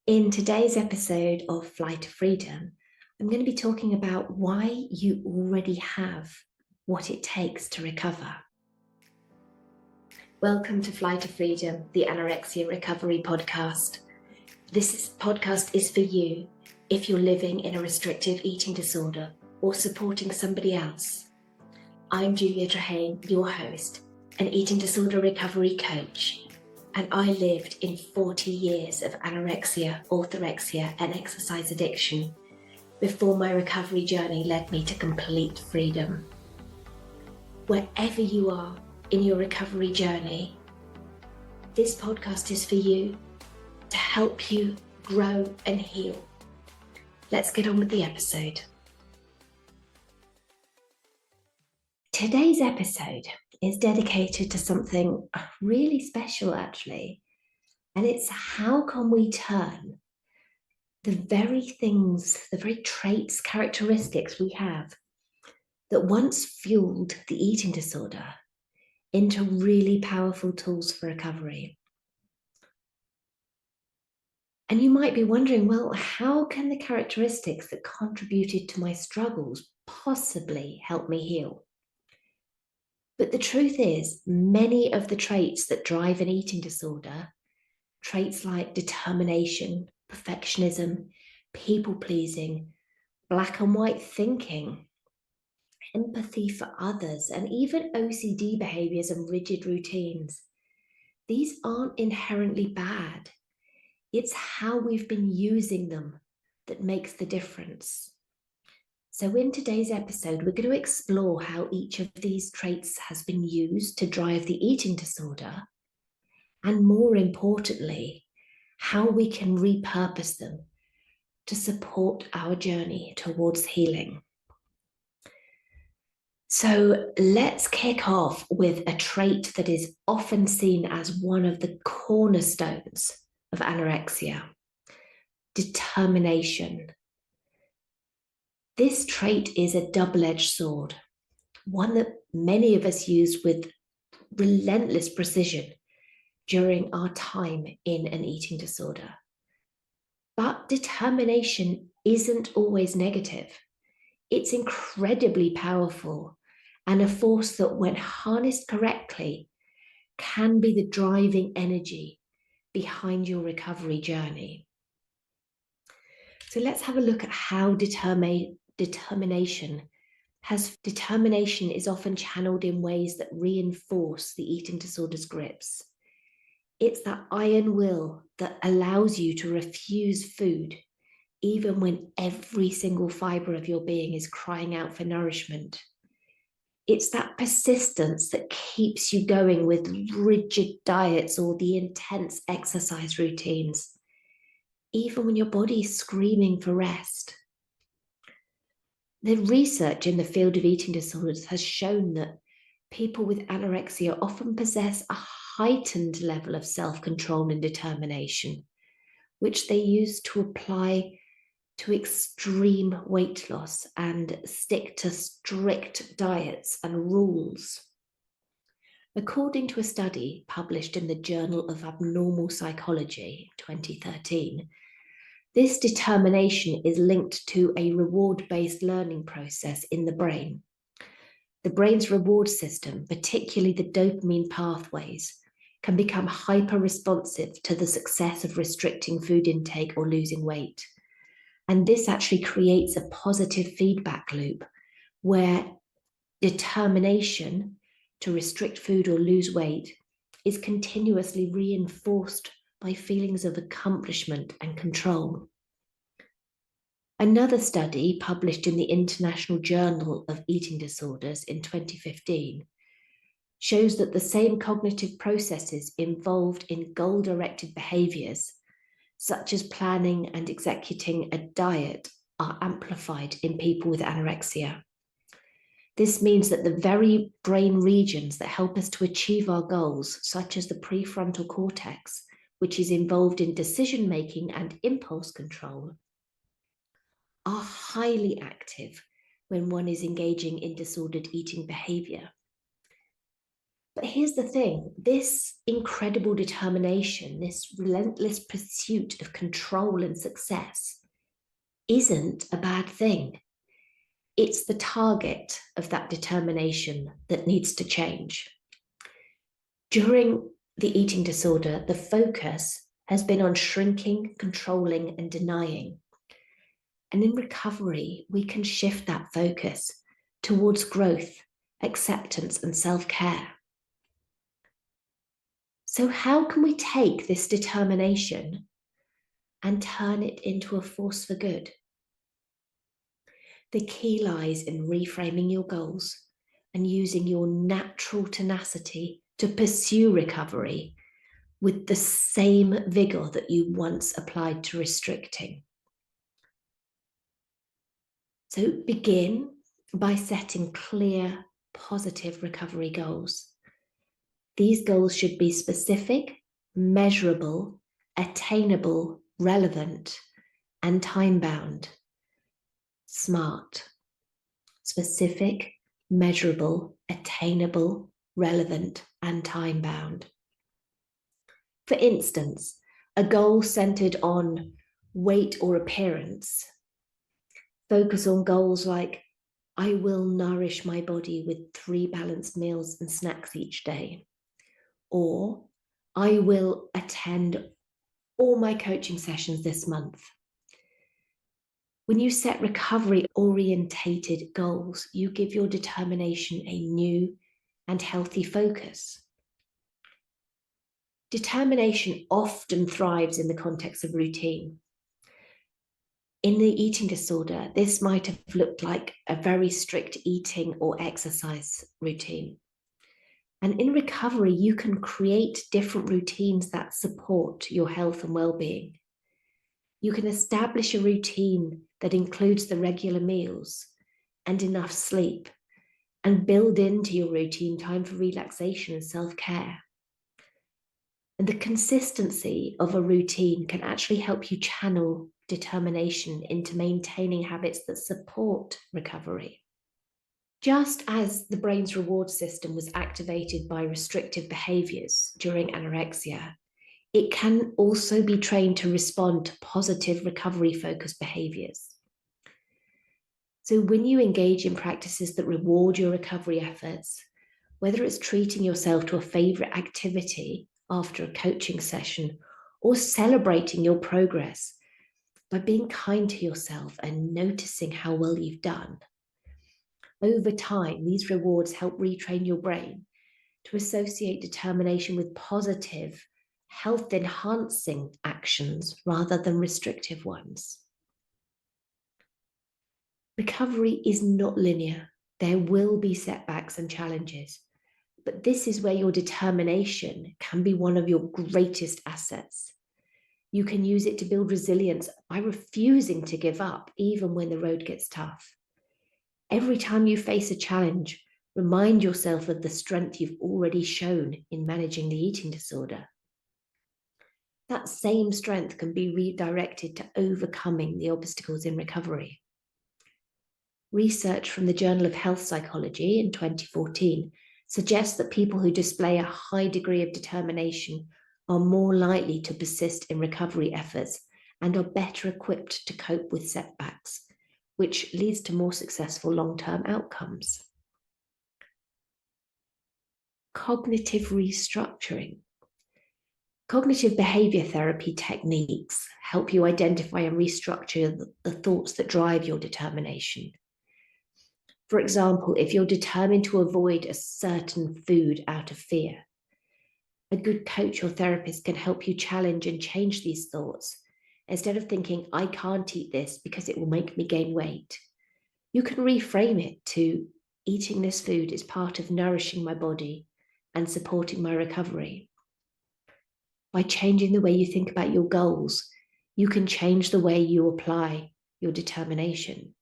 In today's episode of Fly to Freedom, I'm going to be talking about why you already have what it takes to recover. Welcome to Fly to Freedom, the Anorexia Recovery Podcast. This podcast is for you if you're living in a restrictive eating disorder or supporting somebody else. I'm Julia Trehane, your host, an eating disorder recovery coach. And I lived in 40 years of anorexia, orthorexia, and exercise addiction before my recovery journey led me to complete freedom. Wherever you are in your recovery journey, this podcast is for you to help you grow and heal. Let's get on with the episode. Today's episode is dedicated to something really special, actually, and it's how can we turn the very things, the very traits, characteristics we have that once fueled the eating disorder into really powerful tools for recovery. And you might be wondering, well, how can the characteristics that contributed to my struggles possibly help me heal? But the truth is, many of the traits that drive an eating disorder, traits like determination, perfectionism, people-pleasing, black and white thinking, empathy for others, and even OCD behaviors and rigid routines, these aren't inherently bad. It's how we've been using them that makes the difference. So in today's episode, we're going to explore how each of these traits has been used to drive the eating disorder, and more importantly, how we can repurpose them to support our journey towards healing. So let's kick off with a trait that is often seen as one of the cornerstones of anorexia: determination. This trait is a double-edged sword, one that many of us use with relentless precision during our time in an eating disorder. But determination isn't always negative. It's incredibly powerful and a force that, when harnessed correctly, can be the driving energy behind your recovery journey. So let's have a look at how determination is often channeled in ways that reinforce the eating disorder's grips. It's that iron will that allows you to refuse food even when every single fiber of your being is crying out for nourishment. It's that persistence that keeps you going with rigid diets or the intense exercise routines, even when your body is screaming for rest. The research in the field of eating disorders has shown that people with anorexia often possess a heightened level of self-control and determination, which they use to apply to extreme weight loss and stick to strict diets and rules. According to a study published in the Journal of Abnormal Psychology in 2013, this determination is linked to a reward-based learning process in the brain. The brain's reward system, particularly the dopamine pathways, can become hyper-responsive to the success of restricting food intake or losing weight. And this actually creates a positive feedback loop where determination to restrict food or lose weight is continuously reinforced by feelings of accomplishment and control. Another study published in the International Journal of Eating Disorders in 2015 shows that the same cognitive processes involved in goal-directed behaviors, such as planning and executing a diet, are amplified in people with anorexia. This means that the very brain regions that help us to achieve our goals, such as the prefrontal cortex, which is involved in decision-making and impulse control, are highly active when one is engaging in disordered eating behavior. But here's the thing, this incredible determination, this relentless pursuit of control and success isn't a bad thing. It's the target of that determination that needs to change. During the eating disorder, the focus has been on shrinking, controlling, and denying. And in recovery, we can shift that focus towards growth, acceptance, and self-care. So, how can we take this determination and turn it into a force for good? The key lies in reframing your goals and using your natural tenacity to pursue recovery with the same vigor that you once applied to restricting. So begin by setting clear, positive recovery goals. These goals should be specific, measurable, attainable, relevant, and time-bound. SMART. Specific, measurable, attainable, relevant, and time-bound. For instance, a goal centered on weight or appearance. Focus on goals like, I will nourish my body with 3 balanced meals and snacks each day. Or, I will attend all my coaching sessions this month. When you set recovery-orientated goals, you give your determination a new and healthy focus. Determination often thrives in the context of routine. In the eating disorder, this might have looked like a very strict eating or exercise routine. And in recovery, you can create different routines that support your health and well-being. You can establish a routine that includes the regular meals and enough sleep, and build into your routine time for relaxation and self-care. And the consistency of a routine can actually help you channel determination into maintaining habits that support recovery. Just as the brain's reward system was activated by restrictive behaviors during anorexia, it can also be trained to respond to positive recovery-focused behaviors. So when you engage in practices that reward your recovery efforts, whether it's treating yourself to a favorite activity after a coaching session or celebrating your progress by being kind to yourself and noticing how well you've done, over time, these rewards help retrain your brain to associate determination with positive, health-enhancing actions rather than restrictive ones. Recovery is not linear. There will be setbacks and challenges, but this is where your determination can be one of your greatest assets. You can use it to build resilience by refusing to give up, even when the road gets tough. Every time you face a challenge, remind yourself of the strength you've already shown in managing the eating disorder. That same strength can be redirected to overcoming the obstacles in recovery. Research from the Journal of Health Psychology in 2014 suggests that people who display a high degree of determination are more likely to persist in recovery efforts and are better equipped to cope with setbacks, which leads to more successful long-term outcomes. Cognitive restructuring. Cognitive behavior therapy techniques help you identify and restructure the thoughts that drive your determination. For example, if you're determined to avoid a certain food out of fear, a good coach or therapist can help you challenge and change these thoughts. Instead of thinking, I can't eat this because it will make me gain weight, you can reframe it to, eating this food is part of nourishing my body and supporting my recovery. By changing the way you think about your goals, you can change the way you apply your determination.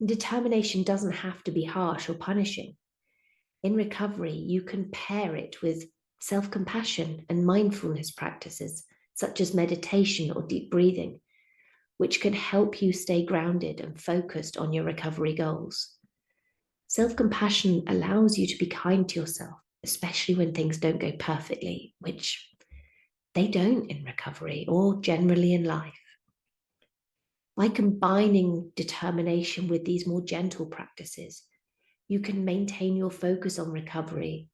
Determination doesn't have to be harsh or punishing. In recovery, you can pair it with self-compassion and mindfulness practices, such as meditation or deep breathing, which can help you stay grounded and focused on your recovery goals. Self-compassion allows you to be kind to yourself, especially when things don't go perfectly, which they don't in recovery or generally in life. By combining determination with these more gentle practices, you can maintain your focus on recovery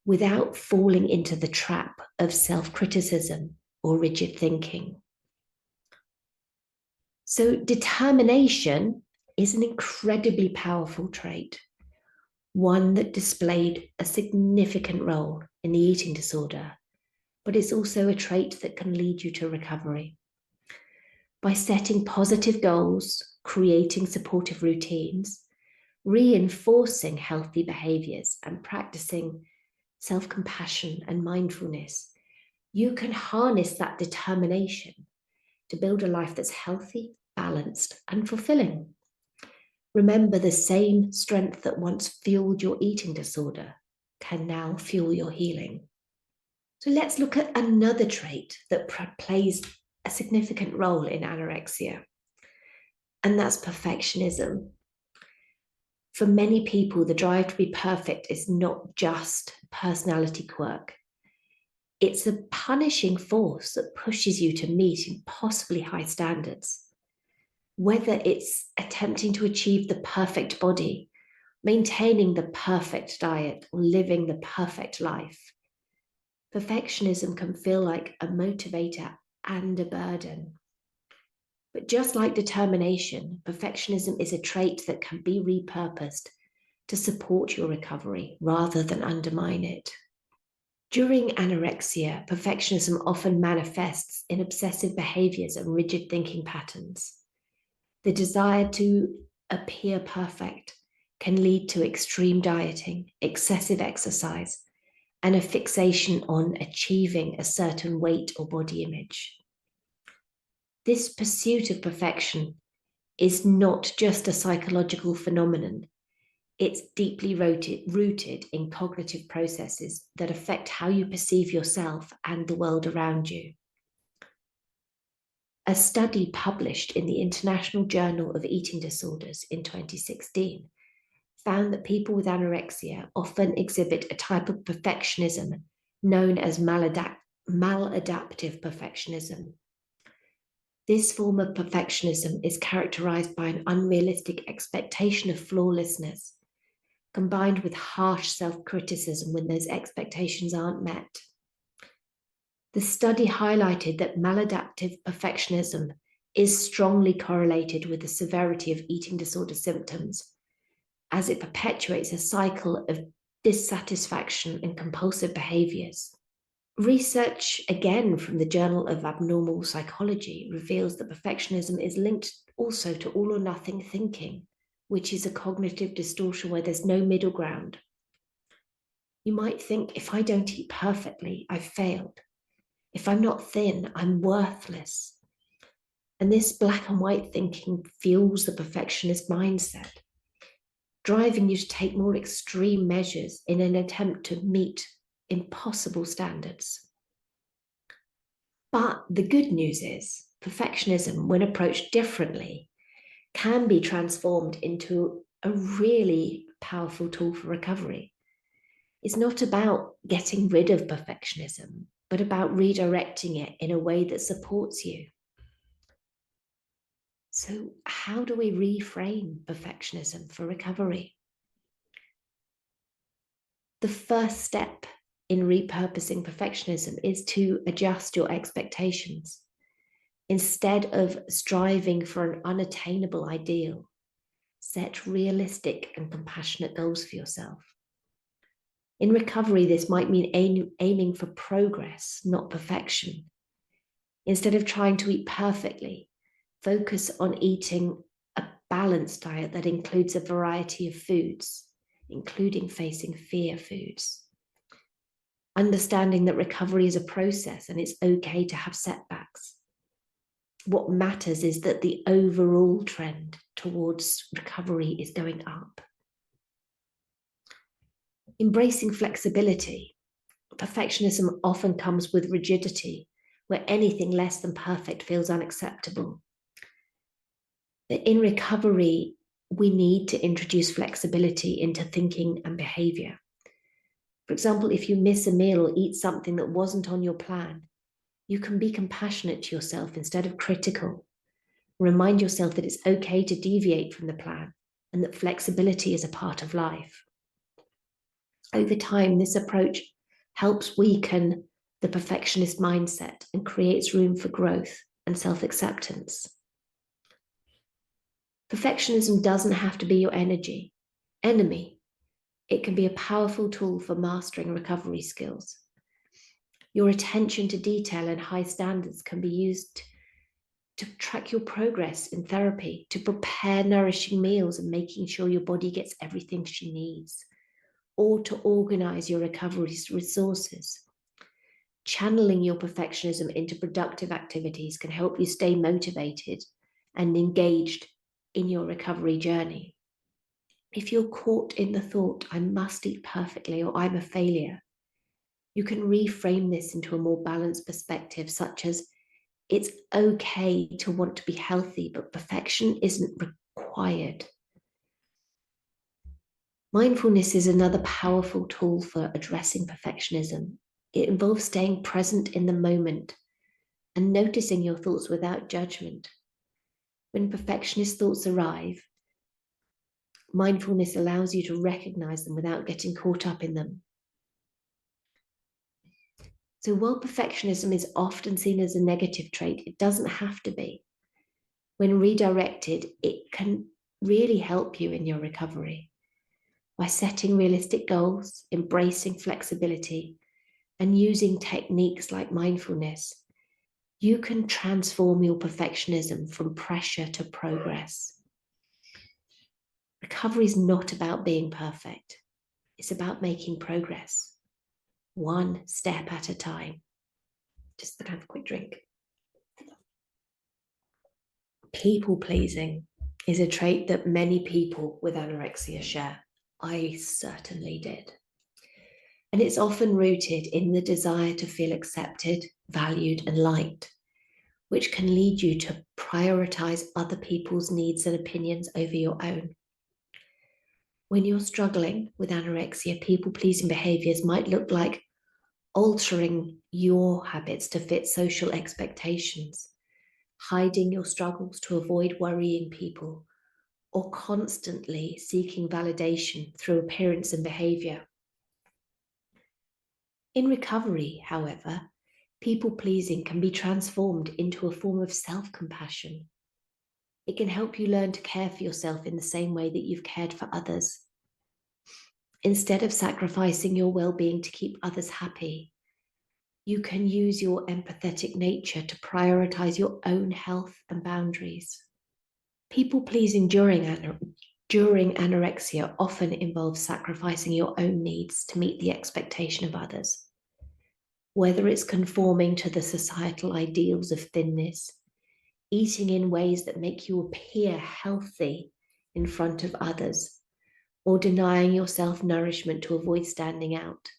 without falling into the trap of self-criticism or rigid thinking. So, determination is an incredibly powerful trait, one that displayed a significant role in the eating disorder, but it's also a trait that can lead you to recovery. By setting positive goals, creating supportive routines, reinforcing healthy behaviors, and practicing self-compassion and mindfulness, you can harness that determination to build a life that's healthy, balanced, and fulfilling. Remember, the same strength that once fueled your eating disorder can now fuel your healing. So let's look at another trait that plays a significant role in anorexia, and that's perfectionism. For many people, the drive to be perfect is not just a personality quirk. It's a punishing force that pushes you to meet impossibly high standards. Whether it's attempting to achieve the perfect body, maintaining the perfect diet, or living the perfect life, perfectionism can feel like a motivator and a burden. But just like determination, perfectionism is a trait that can be repurposed to support your recovery rather than undermine it. During anorexia, perfectionism often manifests in obsessive behaviors and rigid thinking patterns. The desire to appear perfect can lead to extreme dieting, excessive exercise, and a fixation on achieving a certain weight or body image. This pursuit of perfection is not just a psychological phenomenon. It's deeply rooted in cognitive processes that affect how you perceive yourself and the world around you. A study published in the International Journal of Eating Disorders in 2016 found that people with anorexia often exhibit a type of perfectionism known as maladaptive perfectionism. This form of perfectionism is characterized by an unrealistic expectation of flawlessness, combined with harsh self-criticism when those expectations aren't met. The study highlighted that maladaptive perfectionism is strongly correlated with the severity of eating disorder symptoms, as it perpetuates a cycle of dissatisfaction and compulsive behaviors. Research, again from the Journal of Abnormal Psychology, reveals that perfectionism is linked also to all or nothing thinking, which is a cognitive distortion where there's no middle ground. You might think, if I don't eat perfectly, I've failed. If I'm not thin, I'm worthless. And this black and white thinking fuels the perfectionist mindset, driving you to take more extreme measures in an attempt to meet impossible standards. But the good news is, perfectionism, when approached differently, can be transformed into a really powerful tool for recovery. It's not about getting rid of perfectionism, but about redirecting it in a way that supports you. So, how do we reframe perfectionism for recovery? The first step in repurposing perfectionism is to adjust your expectations. Instead of striving for an unattainable ideal, set realistic and compassionate goals for yourself. In recovery, this might mean aiming for progress, not perfection. Instead of trying to eat perfectly, focus on eating a balanced diet that includes a variety of foods, including facing fear foods. Understanding that recovery is a process and it's okay to have setbacks. What matters is that the overall trend towards recovery is going up. Embracing flexibility. Perfectionism often comes with rigidity, where anything less than perfect feels unacceptable. But in recovery, we need to introduce flexibility into thinking and behavior. For example, if you miss a meal or eat something that wasn't on your plan, you can be compassionate to yourself instead of critical. Remind yourself that it's okay to deviate from the plan and that flexibility is a part of life. Over time, this approach helps weaken the perfectionist mindset and creates room for growth and self-acceptance. Perfectionism doesn't have to be your enemy. It can be a powerful tool for mastering recovery skills. Your attention to detail and high standards can be used to track your progress in therapy, to prepare nourishing meals and making sure your body gets everything she needs, or to organize your recovery resources. Channeling your perfectionism into productive activities can help you stay motivated and engaged in your recovery journey. If you're caught in the thought, I must eat perfectly or I'm a failure, you can reframe this into a more balanced perspective, such as it's okay to want to be healthy, but perfection isn't required. Mindfulness is another powerful tool for addressing perfectionism. It involves staying present in the moment and noticing your thoughts without judgment. When perfectionist thoughts arrive, mindfulness allows you to recognize them without getting caught up in them. So while perfectionism is often seen as a negative trait, it doesn't have to be. When redirected, it can really help you in your recovery. By setting realistic goals, embracing flexibility, and using techniques like mindfulness, you can transform your perfectionism from pressure to progress. Recovery is not about being perfect. It's about making progress, one step at a time. Just gonna have a quick drink. People pleasing is a trait that many people with anorexia share. I certainly did. And it's often rooted in the desire to feel accepted, valued, and liked, which can lead you to prioritize other people's needs and opinions over your own. When you're struggling with anorexia, people-pleasing behaviors might look like altering your habits to fit social expectations, hiding your struggles to avoid worrying people, or constantly seeking validation through appearance and behavior. In recovery, however, people-pleasing can be transformed into a form of self-compassion. It can help you learn to care for yourself in the same way that you've cared for others. Instead of sacrificing your well-being to keep others happy, you can use your empathetic nature to prioritize your own health and boundaries. People-pleasing during anorexia often involves sacrificing your own needs to meet the expectation of others. Whether it's conforming to the societal ideals of thinness, eating in ways that make you appear healthy in front of others, or denying yourself nourishment to avoid standing out.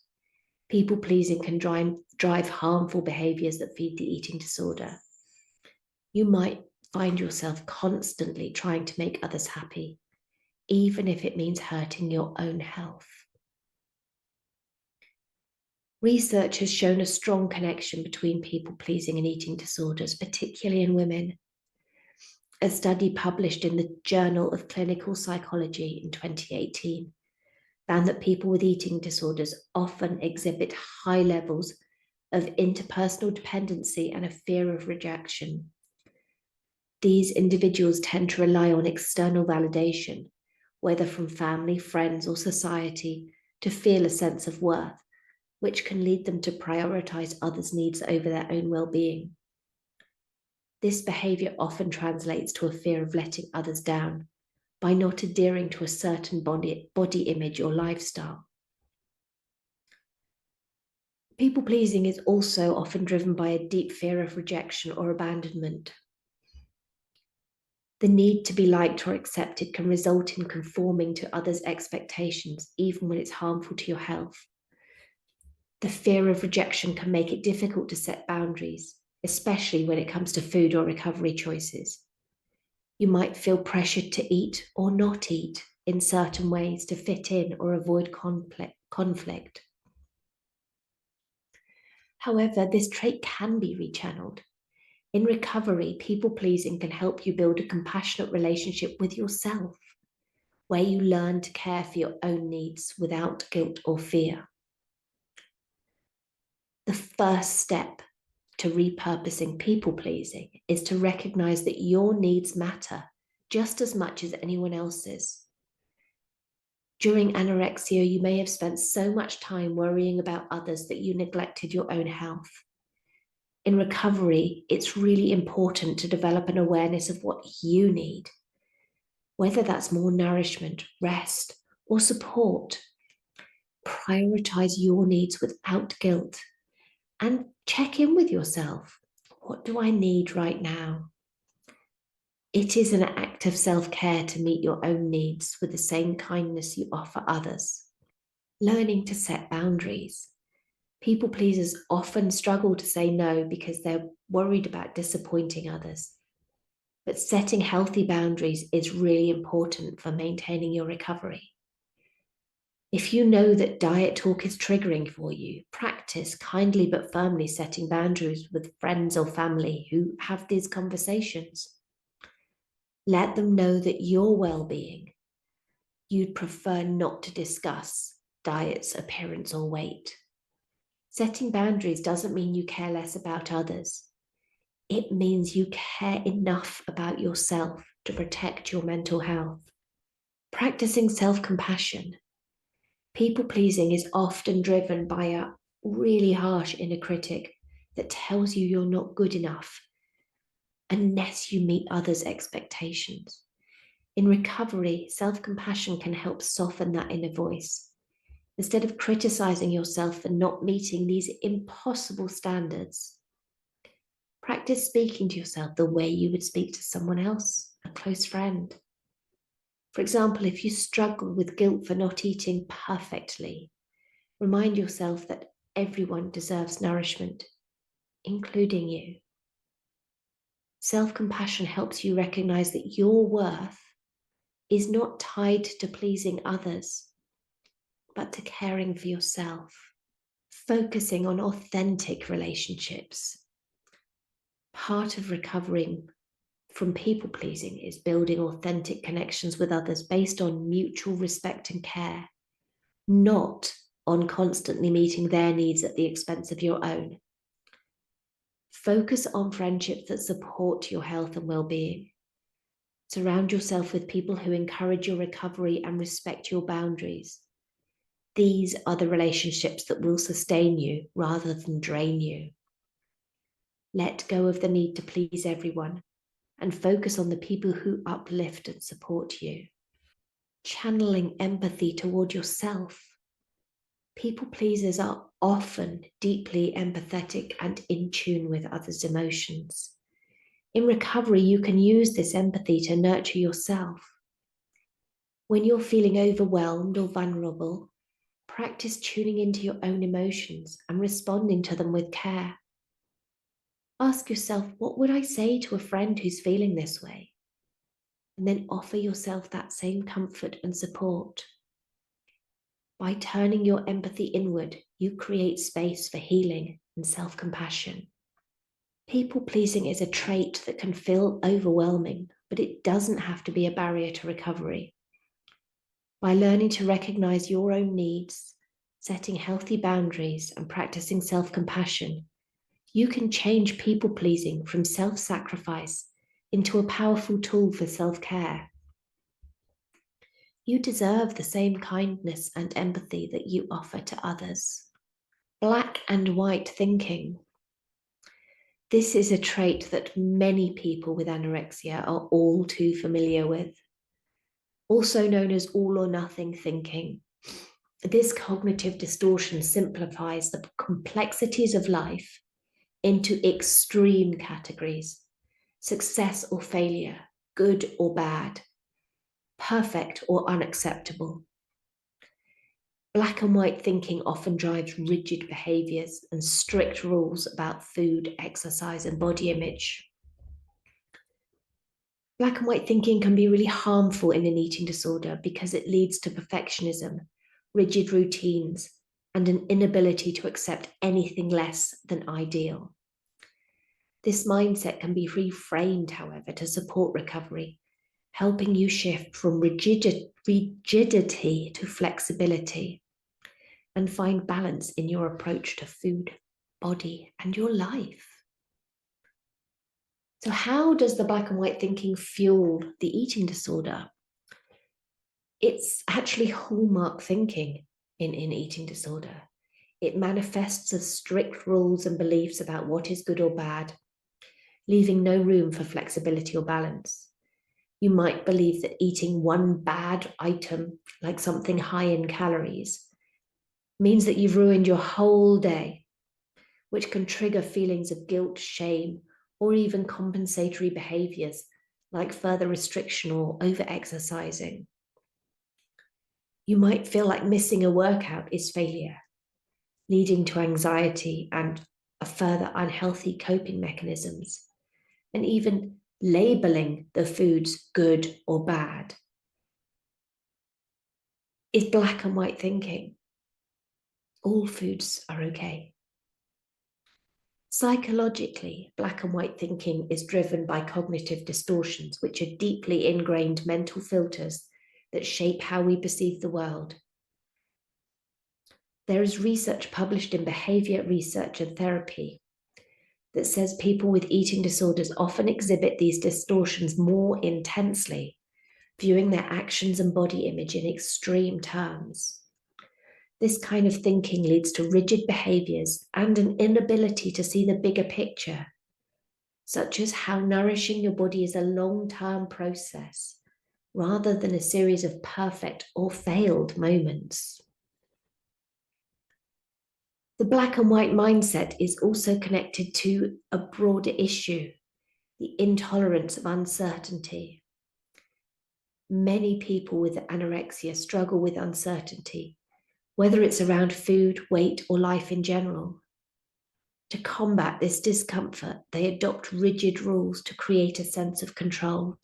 People-pleasing can drive harmful behaviors that feed the eating disorder. You might find yourself constantly trying to make others happy, even if it means hurting your own health. Research has shown a strong connection between people-pleasing and eating disorders, particularly in women. A study published in the Journal of Clinical Psychology in 2018 found that people with eating disorders often exhibit high levels of interpersonal dependency and a fear of rejection. These individuals tend to rely on external validation, whether from family, friends, or society, to feel a sense of worth, which can lead them to prioritize others' needs over their own well-being. This behavior often translates to a fear of letting others down by not adhering to a certain body image or lifestyle. People-pleasing is also often driven by a deep fear of rejection or abandonment. The need to be liked or accepted can result in conforming to others' expectations, even when it's harmful to your health. The fear of rejection can make it difficult to set boundaries, especially when it comes to food or recovery choices. You might feel pressured to eat or not eat in certain ways to fit in or avoid conflict. However, this trait can be rechanneled. In recovery, people pleasing can help you build a compassionate relationship with yourself, where you learn to care for your own needs without guilt or fear. The first step to repurposing people pleasing is to recognize that your needs matter just as much as anyone else's. During anorexia, you may have spent so much time worrying about others that you neglected your own health. In recovery, it's really important to develop an awareness of what you need, whether that's more nourishment, rest, or support. Prioritize your needs without guilt and check in with yourself. What do I need right now? It is an act of self-care to meet your own needs with the same kindness you offer others. Learning to set boundaries. People pleasers often struggle to say no because they're worried about disappointing others. But setting healthy boundaries is really important for maintaining your recovery. If you know that diet talk is triggering for you, practice kindly but firmly setting boundaries with friends or family who have these conversations. Let them know that your well-being, you'd prefer not to discuss diet's appearance or weight. Setting boundaries doesn't mean you care less about others. It means you care enough about yourself to protect your mental health. Practicing self-compassion. People-pleasing is often driven by a really harsh inner critic that tells you you're not good enough unless you meet others' expectations. In recovery, self-compassion can help soften that inner voice. Instead of criticizing yourself for not meeting these impossible standards, practice speaking to yourself the way you would speak to someone else, a close friend. For example, if you struggle with guilt for not eating perfectly, remind yourself that everyone deserves nourishment, including you. Self-compassion helps you recognize that your worth is not tied to pleasing others, but to caring for yourself. Focusing on authentic relationships. Part of recovering from people-pleasing is building authentic connections with others based on mutual respect and care, not on constantly meeting their needs at the expense of your own. Focus on friendships that support your health and well-being. Surround yourself with people who encourage your recovery and respect your boundaries. These are the relationships that will sustain you rather than drain you. Let go of the need to please everyone and focus on the people who uplift and support you. Channeling empathy toward yourself. People pleasers are often deeply empathetic and in tune with others' emotions. In recovery, you can use this empathy to nurture yourself. When you're feeling overwhelmed or vulnerable, practice tuning into your own emotions and responding to them with care. Ask yourself, what would I say to a friend who's feeling this way? And then offer yourself that same comfort and support. By turning your empathy inward, you create space for healing and self-compassion. People-pleasing is a trait that can feel overwhelming, but it doesn't have to be a barrier to recovery. By learning to recognize your own needs, setting healthy boundaries, and practicing self-compassion, you can change people-pleasing from self-sacrifice into a powerful tool for self-care. You deserve the same kindness and empathy that you offer to others. Black and white thinking. This is a trait that many people with anorexia are all too familiar with, also known as all or nothing thinking. This cognitive distortion simplifies the complexities of life into extreme categories: success or failure, good or bad, perfect or unacceptable. Black and white thinking often drives rigid behaviors and strict rules about food, exercise, and body image. Black and white thinking can be really harmful in an eating disorder because it leads to perfectionism, rigid routines, and an inability to accept anything less than ideal. This mindset can be reframed, however, to support recovery, helping you shift from rigidity to flexibility and find balance in your approach to food, body, and your life. So, how does the black and white thinking fuel the eating disorder? It's actually hallmark thinking in eating disorder. It manifests as strict rules and beliefs about what is good or bad, leaving no room for flexibility or balance. You might believe that eating one bad item, like something high in calories, means that you've ruined your whole day, which can trigger feelings of guilt, shame, or even compensatory behaviors like further restriction or over-exercising. You might feel like missing a workout is failure, leading to anxiety and a further unhealthy coping mechanisms, and even labeling the foods good or bad is black and white thinking. All foods are okay. Psychologically, black and white thinking is driven by cognitive distortions, which are deeply ingrained mental filters that shape how we perceive the world. There is research published in Behavior Research and Therapy that says people with eating disorders often exhibit these distortions more intensely, viewing their actions and body image in extreme terms. This kind of thinking leads to rigid behaviors and an inability to see the bigger picture, such as how nourishing your body is a long-term process rather than a series of perfect or failed moments. The black and white mindset is also connected to a broader issue, the intolerance of uncertainty. Many people with anorexia struggle with uncertainty, whether it's around food, weight, or life in general. To combat this discomfort, they adopt rigid rules to create a sense of control.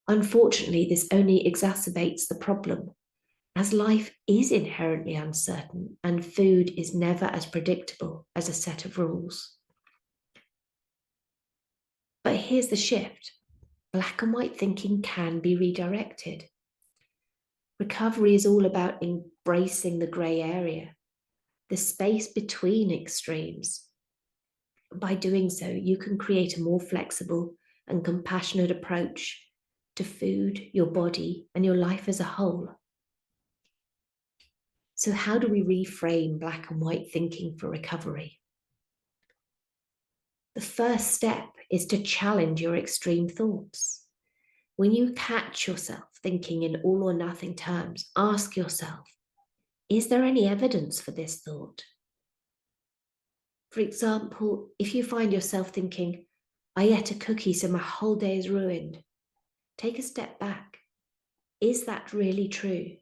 Unfortunately, this only exacerbates the problem, as life is inherently uncertain and food is never as predictable as a set of rules. But here's the shift. Black and white thinking can be redirected. Recovery is all about embracing the grey area, the space between extremes. By doing so, you can create a more flexible and compassionate approach to food, your body, and your life as a whole. So, how do we reframe black and white thinking for recovery? The first step is to challenge your extreme thoughts. When you catch yourself thinking in all or nothing terms, ask yourself, is there any evidence for this thought? For example, if you find yourself thinking, I ate a cookie so my whole day is ruined, take a step back. Is that really true?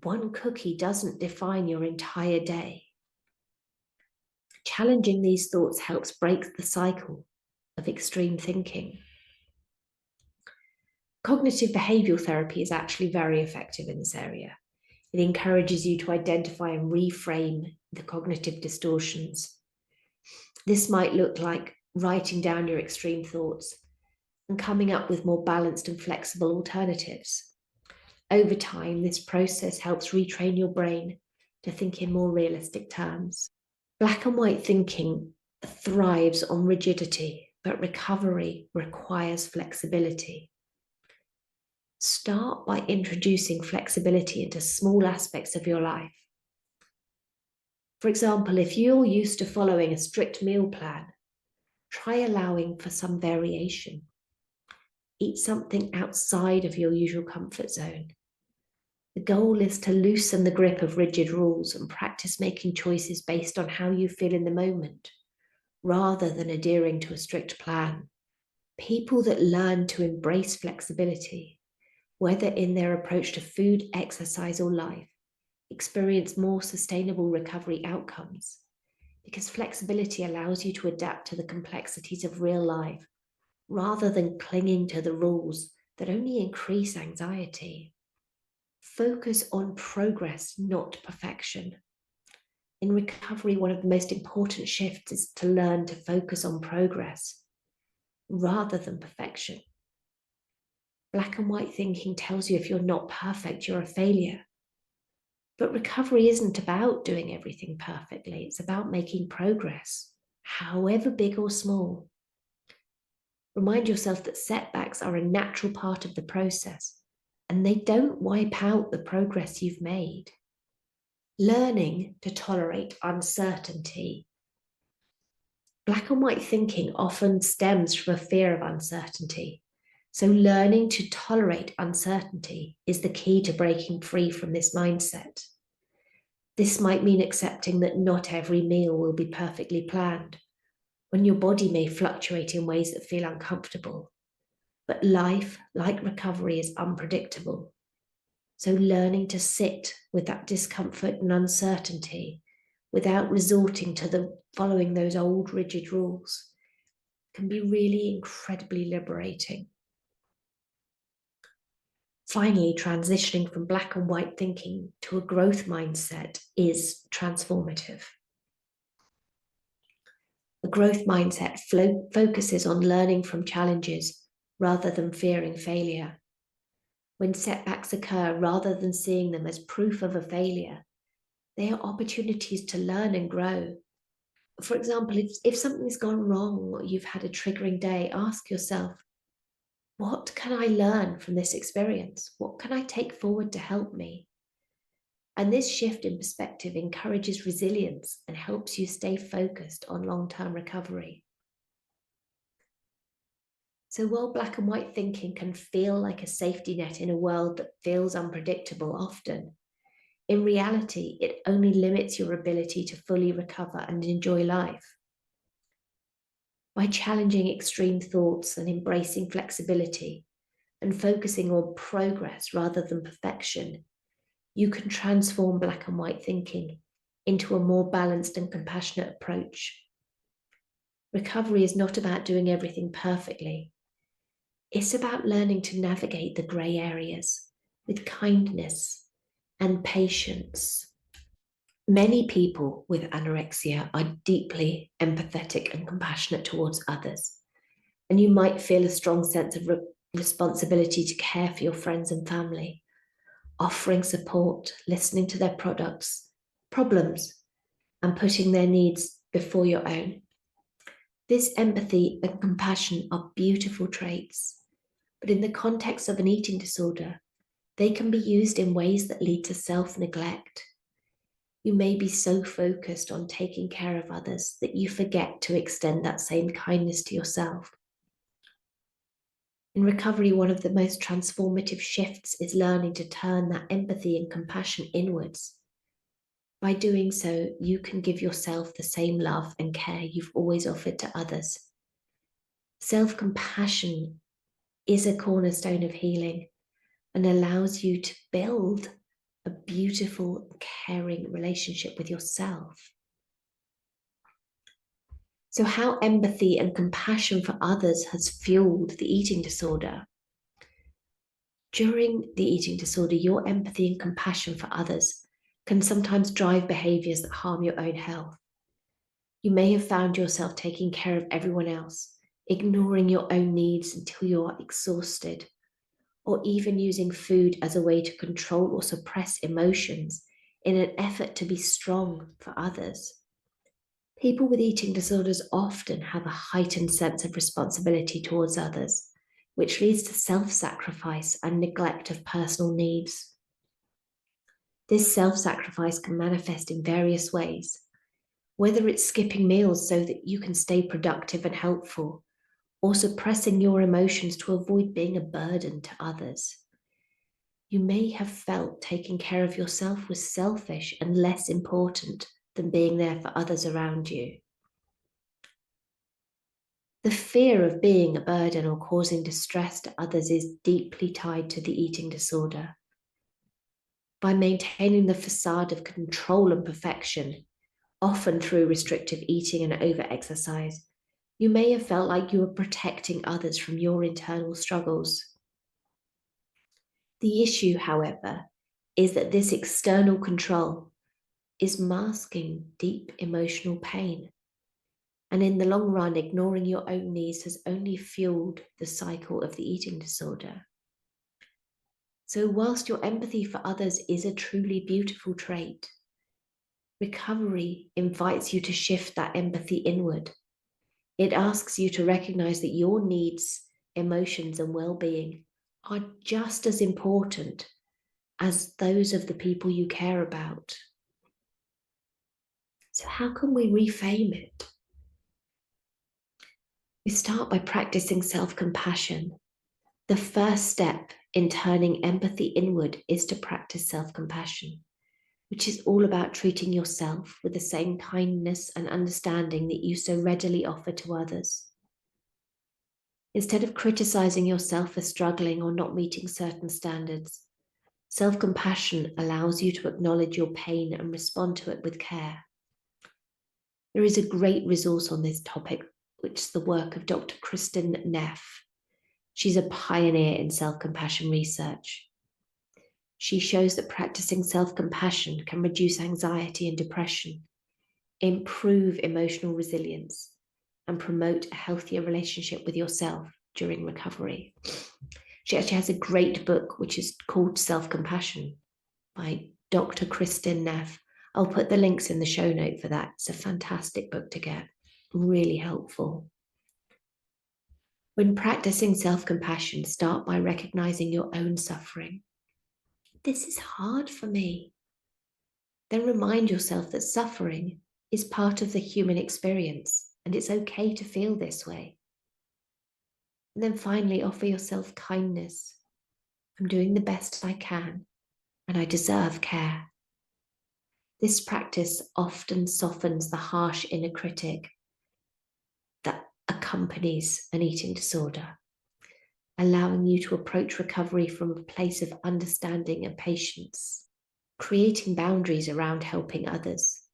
One cookie doesn't define your entire day. Challenging these thoughts helps break the cycle of extreme thinking. Cognitive behavioral therapy is actually very effective in this area. It encourages you to identify and reframe the cognitive distortions. This might look like writing down your extreme thoughts and coming up with more balanced and flexible alternatives. Over time, this process helps retrain your brain to think in more realistic terms. Black and white thinking thrives on rigidity, but recovery requires flexibility. Start by introducing flexibility into small aspects of your life. For example, if you're used to following a strict meal plan, try allowing for some variation. Eat something outside of your usual comfort zone. The goal is to loosen the grip of rigid rules and practice making choices based on how you feel in the moment, rather than adhering to a strict plan. People that learn to embrace flexibility, whether in their approach to food, exercise, or life, experience more sustainable recovery outcomes, because flexibility allows you to adapt to the complexities of real life rather than clinging to the rules that only increase anxiety. Focus on progress, not perfection. In recovery, one of the most important shifts is to learn to focus on progress rather than perfection. Black and white thinking tells you if you're not perfect, you're a failure. But recovery isn't about doing everything perfectly. It's about making progress, however big or small. Remind yourself that setbacks are a natural part of the process, and they don't wipe out the progress you've made. Learning to tolerate uncertainty. Black and white thinking often stems from a fear of uncertainty. So learning to tolerate uncertainty is the key to breaking free from this mindset. This might mean accepting that not every meal will be perfectly planned, when your body may fluctuate in ways that feel uncomfortable. But life, like recovery, is unpredictable. So learning to sit with that discomfort and uncertainty without resorting to following those old rigid rules can be really incredibly liberating. Finally, transitioning from black and white thinking to a growth mindset is transformative. A growth mindset focuses on learning from challenges rather than fearing failure. When setbacks occur, rather than seeing them as proof of a failure, they are opportunities to learn and grow. For example, if something's gone wrong or you've had a triggering day, ask yourself, what can I learn from this experience? What can I take forward to help me? And this shift in perspective encourages resilience and helps you stay focused on long-term recovery. So while black and white thinking can feel like a safety net in a world that feels unpredictable often, in reality, it only limits your ability to fully recover and enjoy life. By challenging extreme thoughts and embracing flexibility and focusing on progress rather than perfection, you can transform black and white thinking into a more balanced and compassionate approach. Recovery is not about doing everything perfectly. It's about learning to navigate the grey areas with kindness and patience. Many people with anorexia are deeply empathetic and compassionate towards others, and you might feel a strong sense of responsibility to care for your friends and family, offering support, listening to their problems, and putting their needs before your own. This empathy and compassion are beautiful traits, but in the context of an eating disorder, they can be used in ways that lead to self-neglect. You may be so focused on taking care of others that you forget to extend that same kindness to yourself. In recovery, one of the most transformative shifts is learning to turn that empathy and compassion inwards. By doing so, you can give yourself the same love and care you've always offered to others. Self-compassion is a cornerstone of healing and allows you to build a beautiful, caring relationship with yourself. So how empathy and compassion for others has fueled the eating disorder. During the eating disorder, your empathy and compassion for others can sometimes drive behaviors that harm your own health. You may have found yourself taking care of everyone else, ignoring your own needs until you are exhausted, or even using food as a way to control or suppress emotions in an effort to be strong for others. People with eating disorders often have a heightened sense of responsibility towards others, which leads to self-sacrifice and neglect of personal needs. This self-sacrifice can manifest in various ways, whether it's skipping meals so that you can stay productive and helpful, or suppressing your emotions to avoid being a burden to others. You may have felt taking care of yourself was selfish and less important than being there for others around you. The fear of being a burden or causing distress to others is deeply tied to the eating disorder. By maintaining the facade of control and perfection, often through restrictive eating and over-exercise, You may have felt like you were protecting others from your internal struggles. The issue, however, is that this external control is masking deep emotional pain. And in the long run, ignoring your own needs has only fueled the cycle of the eating disorder. So, whilst your empathy for others is a truly beautiful trait, recovery invites you to shift that empathy inward. It asks you to recognize that your needs, emotions, and well being are just as important as those of the people you care about. So, how can we reframe it? We start by practicing self compassion. The first step in turning empathy inward is to practice self compassion, which is all about treating yourself with the same kindness and understanding that you so readily offer to others. Instead of criticizing yourself for struggling or not meeting certain standards, self compassion allows you to acknowledge your pain and respond to it with care. There is a great resource on this topic, which is the work of Dr. Kristin Neff. She's a pioneer in self-compassion research. She shows that practicing self-compassion can reduce anxiety and depression, improve emotional resilience, and promote a healthier relationship with yourself during recovery. She actually has a great book, which is called Self-Compassion by Dr. Kristin Neff. I'll put the links in the show note for that. It's a fantastic book to get, really helpful. When practicing self-compassion, start by recognizing your own suffering. This is hard for me. Then remind yourself that suffering is part of the human experience and it's okay to feel this way. And then finally, offer yourself kindness. I'm doing the best I can and I deserve care. This practice often softens the harsh inner critic that accompanies an eating disorder, allowing you to approach recovery from a place of understanding and patience, creating boundaries around helping others.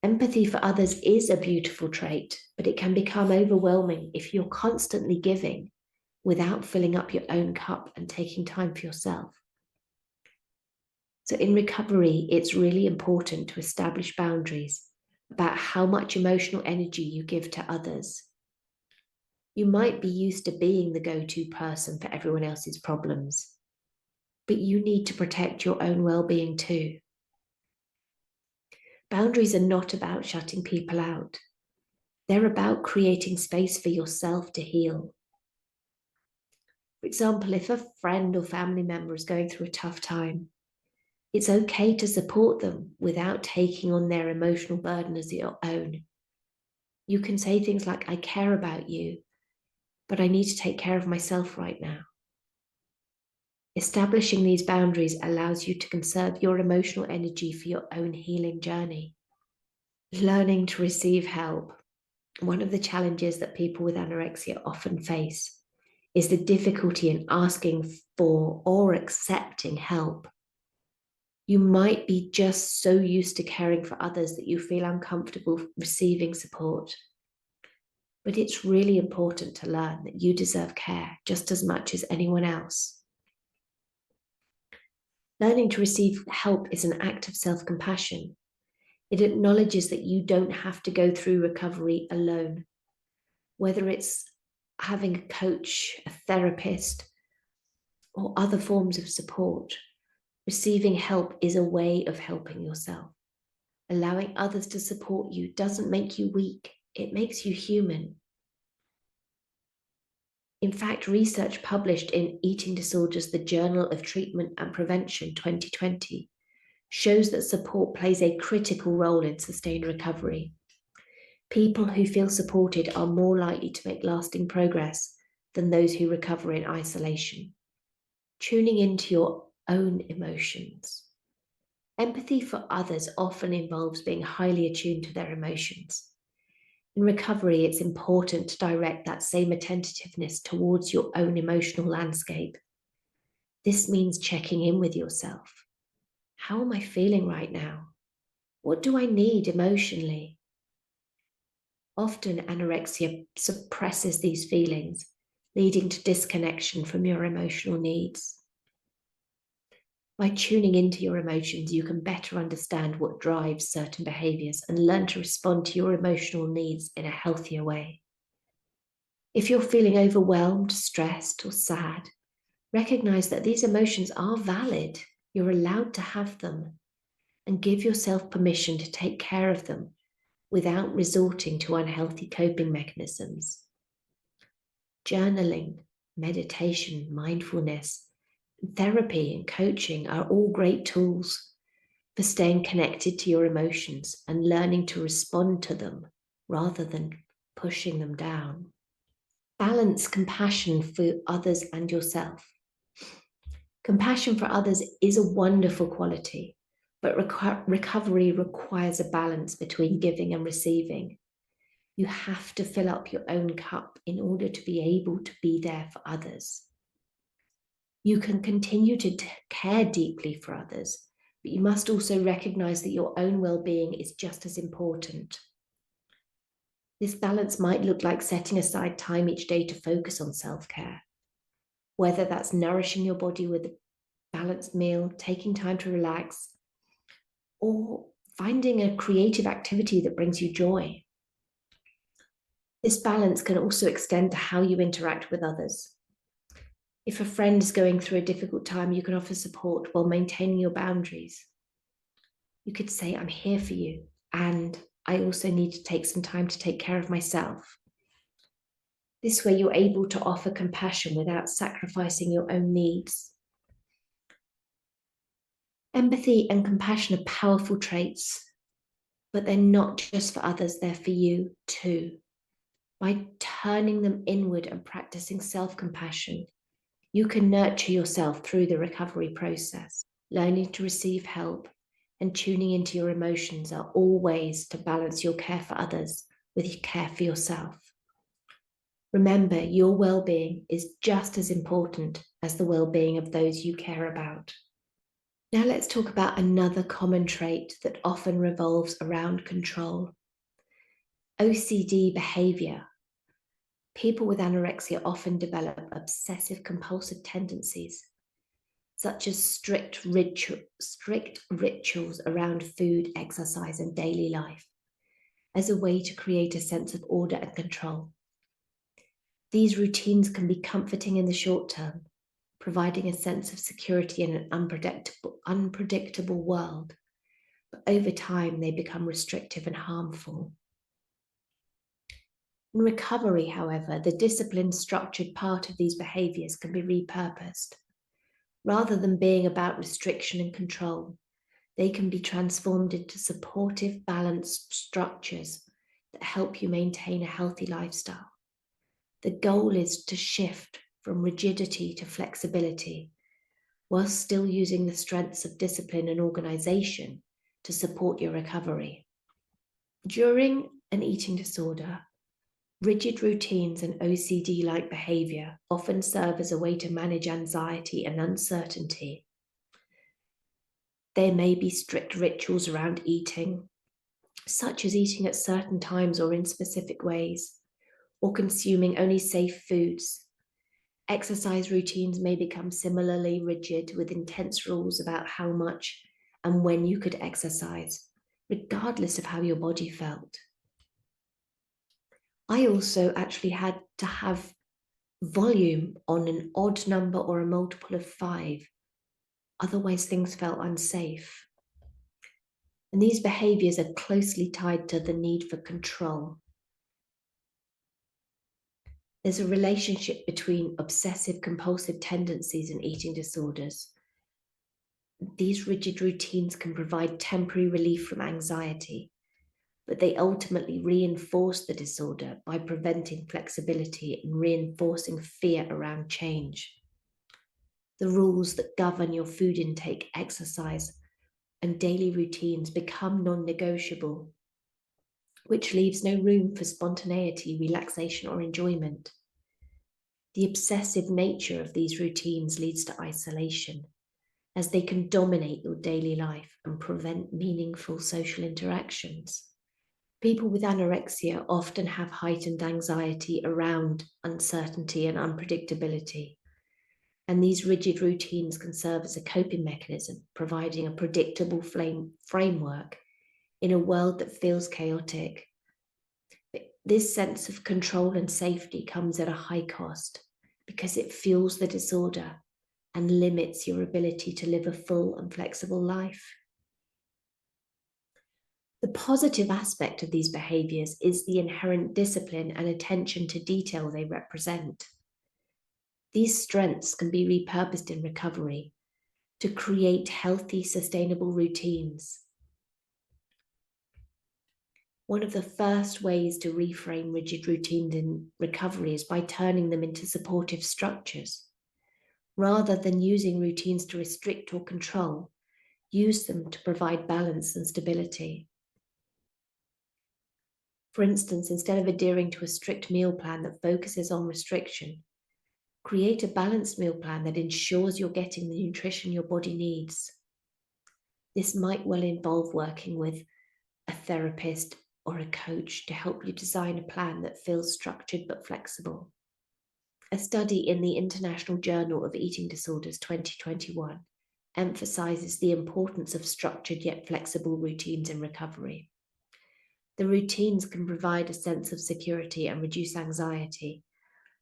Empathy for others is a beautiful trait, but it can become overwhelming if you're constantly giving without filling up your own cup and taking time for yourself. So in recovery, it's really important to establish boundaries about how much emotional energy you give to others. You might be used to being the go-to person for everyone else's problems, but you need to protect your own well-being too. Boundaries are not about shutting people out. They're about creating space for yourself to heal. For example, if a friend or family member is going through a tough time, it's okay to support them without taking on their emotional burden as your own. You can say things like, I care about you, but I need to take care of myself right now. Establishing these boundaries allows you to conserve your emotional energy for your own healing journey. Learning to receive help. One of the challenges that people with anorexia often face is the difficulty in asking for or accepting help. You might be just so used to caring for others that you feel uncomfortable receiving support. But it's really important to learn that you deserve care just as much as anyone else. Learning to receive help is an act of self-compassion. It acknowledges that you don't have to go through recovery alone. Whether it's having a coach, a therapist, or other forms of support, receiving help is a way of helping yourself. Allowing others to support you doesn't make you weak, it makes you human. In fact, research published in Eating Disorders, the Journal of Treatment and Prevention 2020, shows that support plays a critical role in sustained recovery. People who feel supported are more likely to make lasting progress than those who recover in isolation. Tuning into your own emotions. Empathy for others often involves being highly attuned to their emotions. In recovery, it's important to direct that same attentiveness towards your own emotional landscape. This means checking in with yourself. How am I feeling right now? What do I need emotionally? Often anorexia suppresses these feelings, leading to disconnection from your emotional needs. By tuning into your emotions, you can better understand what drives certain behaviors and learn to respond to your emotional needs in a healthier way. If you're feeling overwhelmed, stressed, or sad, recognize that these emotions are valid. You're allowed to have them, and give yourself permission to take care of them without resorting to unhealthy coping mechanisms. Journaling, meditation, mindfulness, therapy, and coaching are all great tools for staying connected to your emotions and learning to respond to them rather than pushing them down. Balance compassion for others and yourself. Compassion for others is a wonderful quality, but recovery requires a balance between giving and receiving. You have to fill up your own cup in order to be able to be there for others. You can continue to care deeply for others, but you must also recognize that your own well-being is just as important. This balance might look like setting aside time each day to focus on self-care, whether that's nourishing your body with a balanced meal, taking time to relax, or finding a creative activity that brings you joy. This balance can also extend to how you interact with others. If a friend is going through a difficult time, you can offer support while maintaining your boundaries. You could say, I'm here for you, and I also need to take some time to take care of myself. This way, you're able to offer compassion without sacrificing your own needs. Empathy and compassion are powerful traits, but they're not just for others, they're for you too. By turning them inward and practicing self-compassion, you can nurture yourself through the recovery process. Learning to receive help and tuning into your emotions are all ways to balance your care for others with your care for yourself. Remember, your well-being is just as important as the well-being of those you care about. Now let's talk about another common trait that often revolves around control. OCD behavior. People with anorexia often develop obsessive compulsive tendencies, such as strict rituals around food, exercise, and daily life, as a way to create a sense of order and control. These routines can be comforting in the short term, providing a sense of security in an unpredictable world, but over time they become restrictive and harmful. In recovery, however, the disciplined, structured part of these behaviors can be repurposed. Rather than being about restriction and control, they can be transformed into supportive, balanced structures that help you maintain a healthy lifestyle. The goal is to shift from rigidity to flexibility, while still using the strengths of discipline and organization to support your recovery. During an eating disorder, rigid routines and OCD-like behavior often serve as a way to manage anxiety and uncertainty. There may be strict rituals around eating, such as eating at certain times or in specific ways, or consuming only safe foods. Exercise routines may become similarly rigid, with intense rules about how much and when you could exercise, regardless of how your body felt. I also actually had to have volume on an odd number or a multiple of 5. Otherwise, things felt unsafe. And these behaviors are closely tied to the need for control. There's a relationship between obsessive compulsive tendencies and eating disorders. These rigid routines can provide temporary relief from anxiety, but they ultimately reinforce the disorder by preventing flexibility and reinforcing fear around change. The rules that govern your food intake, exercise, and daily routines become non-negotiable, which leaves no room for spontaneity, relaxation, or enjoyment. The obsessive nature of these routines leads to isolation, as they can dominate your daily life and prevent meaningful social interactions. People with anorexia often have heightened anxiety around uncertainty and unpredictability. And these rigid routines can serve as a coping mechanism, providing a predictable framework in a world that feels chaotic. This sense of control and safety comes at a high cost because it fuels the disorder and limits your ability to live a full and flexible life. The positive aspect of these behaviors is the inherent discipline and attention to detail they represent. These strengths can be repurposed in recovery to create healthy, sustainable routines. One of the first ways to reframe rigid routines in recovery is by turning them into supportive structures. Rather than using routines to restrict or control, use them to provide balance and stability. For instance, instead of adhering to a strict meal plan that focuses on restriction, create a balanced meal plan that ensures you're getting the nutrition your body needs. This might well involve working with a therapist or a coach to help you design a plan that feels structured but flexible. A study in the International Journal of Eating Disorders 2021 emphasizes the importance of structured yet flexible routines in recovery. The routines can provide a sense of security and reduce anxiety,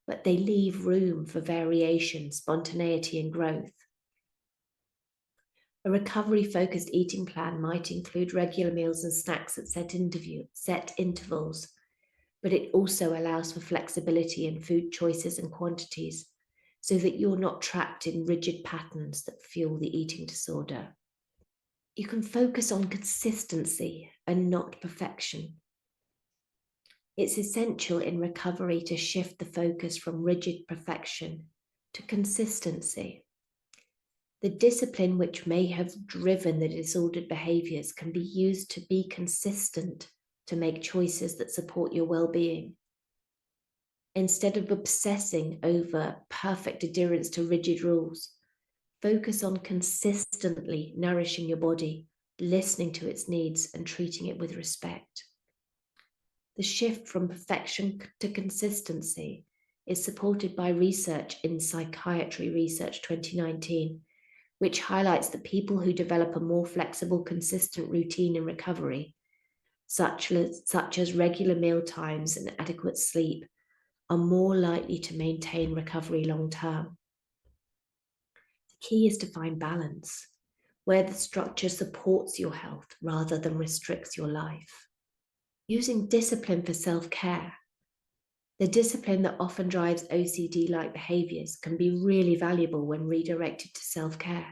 but they leave room for variation, spontaneity, and growth. A recovery-focused eating plan might include regular meals and snacks at set intervals, but it also allows for flexibility in food choices and quantities so that you're not trapped in rigid patterns that fuel the eating disorder. You can focus on consistency and not perfection. It's essential in recovery to shift the focus from rigid perfection to consistency. The discipline which may have driven the disordered behaviors can be used to be consistent, to make choices that support your well-being. Instead of obsessing over perfect adherence to rigid rules, focus on consistently nourishing your body, listening to its needs, and treating it with respect. The shift from perfection to consistency is supported by research in Psychiatry Research 2019, which highlights that people who develop a more flexible, consistent routine in recovery, such as regular meal times and adequate sleep, are more likely to maintain recovery long term. The key is to find balance, where the structure supports your health rather than restricts your life. Using discipline for self-care, the discipline that often drives OCD-like behaviors, can be really valuable when redirected to self-care.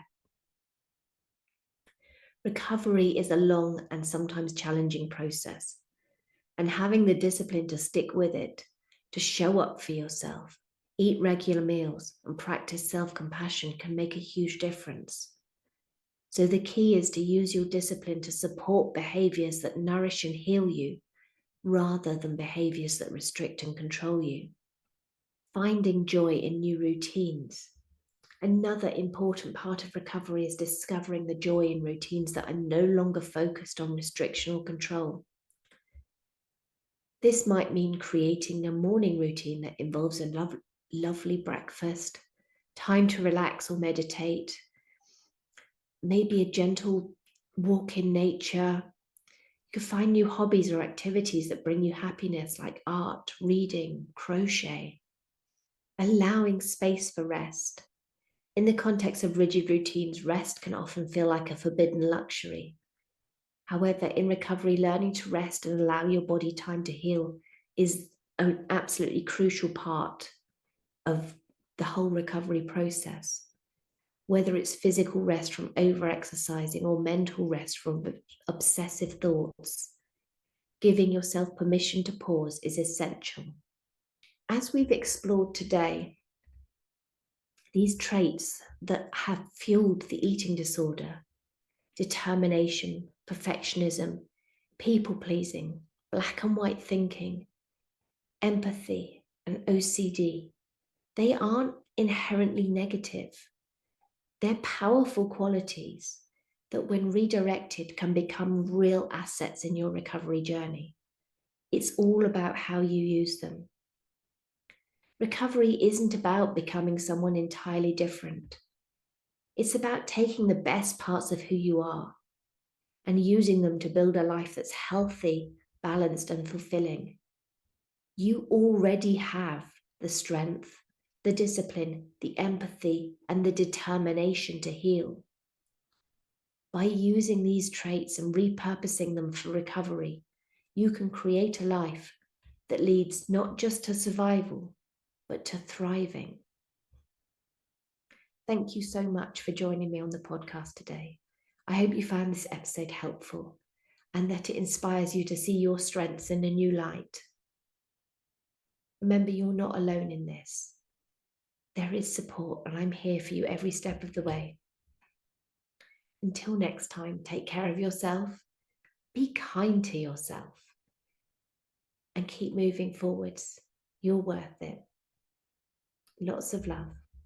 Recovery is a long and sometimes challenging process, and having the discipline to stick with it, to show up for yourself, eat regular meals, and practice self-compassion can make a huge difference. So the key is to use your discipline to support behaviors that nourish and heal you, rather than behaviors that restrict and control you. Finding joy in new routines. Another important part of recovery is discovering the joy in routines that are no longer focused on restriction or control. This might mean creating a morning routine that involves a lovely breakfast, time to relax or meditate, maybe a gentle walk in nature. You can find new hobbies or activities that bring you happiness, like art, reading, crochet. Allowing space for rest. In the context of rigid routines, rest can often feel like a forbidden luxury. However, in recovery, learning to rest and allow your body time to heal is an absolutely crucial part of the whole recovery process. Whether it's physical rest from over-exercising or mental rest from obsessive thoughts, giving yourself permission to pause is essential. As we've explored today, these traits that have fueled the eating disorder, determination, perfectionism, people-pleasing, black and white thinking, empathy, and OCD, they aren't inherently negative. They're powerful qualities that, when redirected, can become real assets in your recovery journey. It's all about how you use them. Recovery isn't about becoming someone entirely different. It's about taking the best parts of who you are and using them to build a life that's healthy, balanced, and fulfilling. You already have the strength, the discipline, the empathy, and the determination to heal. By using these traits and repurposing them for recovery, you can create a life that leads not just to survival, but to thriving. Thank you so much for joining me on the podcast today. I hope you found this episode helpful and that it inspires you to see your strengths in a new light. Remember, you're not alone in this. There is support, and I'm here for you every step of the way. Until next time, take care of yourself, be kind to yourself, and keep moving forwards. You're worth it. Lots of love.